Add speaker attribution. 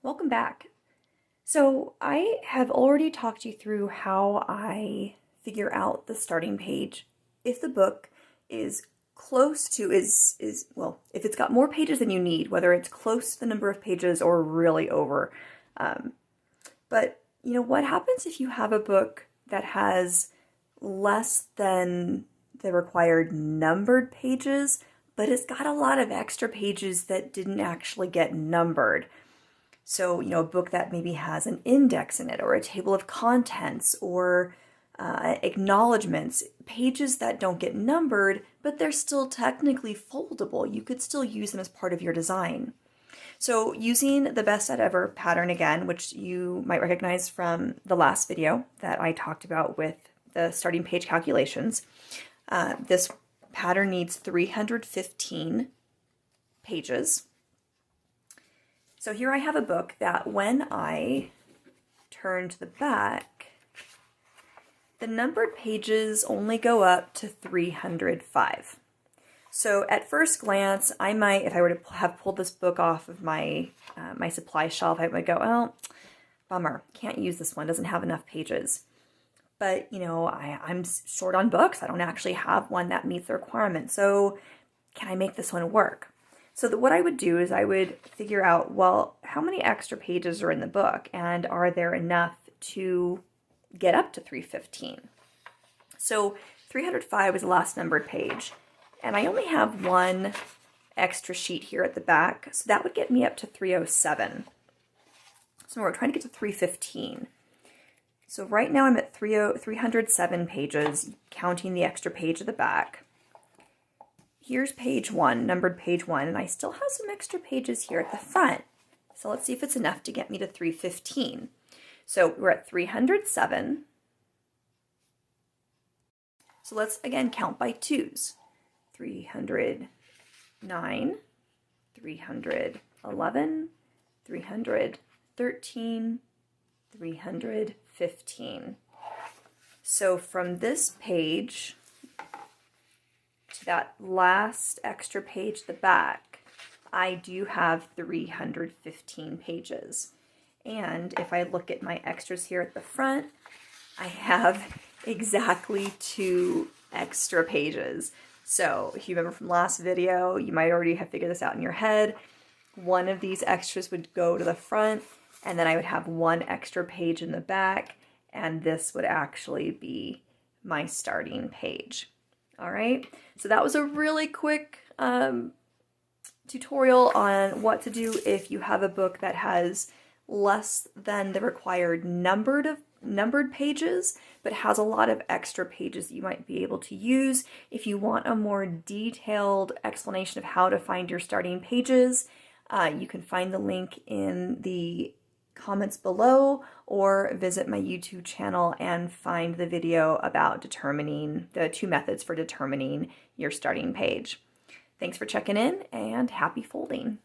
Speaker 1: Welcome back. So I have already talked you through how I figure out the starting page if the book is close to, well, if it's got more pages than you need, whether it's close to the number of pages or really over. But what happens if you have a book that has less than the required numbered pages, but it's got a lot of extra pages that didn't actually get numbered? So, a book that maybe has an index in it, or a table of contents, or acknowledgments, pages that don't get numbered, but they're still technically foldable. You could still use them as part of your design. So using the best set ever pattern again, which you might recognize from the last video that I talked about with the starting page calculations, this pattern needs 315 pages. So here I have a book that when I turn to the back, the numbered pages only go up to 305. So at first glance, I might, if I were to have pulled this book off of my my supply shelf, I would go, oh, bummer, can't use this one, doesn't have enough pages. But, I'm short on books. I don't actually have one that meets the requirement. So can I make this one work? So what I would do is I would figure out, well, how many extra pages are in the book, and are there enough to get up to 315? So 305 is the last numbered page, and I only have one extra sheet here at the back, so that would get me up to 307. So we're trying to get to 315. So right now I'm at 307 pages, counting the extra page at the back. Here's page 1, numbered page 1, and I still have some extra pages here at the front. So let's see if it's enough to get me to 315. So we're at 307. So let's again count by twos. 309, 311, 313, 315. So from this page to that last extra page at the back, I do have 315 pages. And if I look at my extras here at the front, I have exactly 2 extra pages. So if you remember from last video, you might already have figured this out in your head. One of these extras would go to the front, and then I would have 1 extra page in the back, and this would actually be my starting page. All right, so that was a really quick tutorial on what to do if you have a book that has less than the required numbered pages, but has a lot of extra pages that you might be able to use. If you want a more detailed explanation of how to find your starting pages, you can find the link in the comments below, or visit my YouTube channel and find the video about determining the 2 methods for determining your starting page. Thanks for checking in, and happy folding.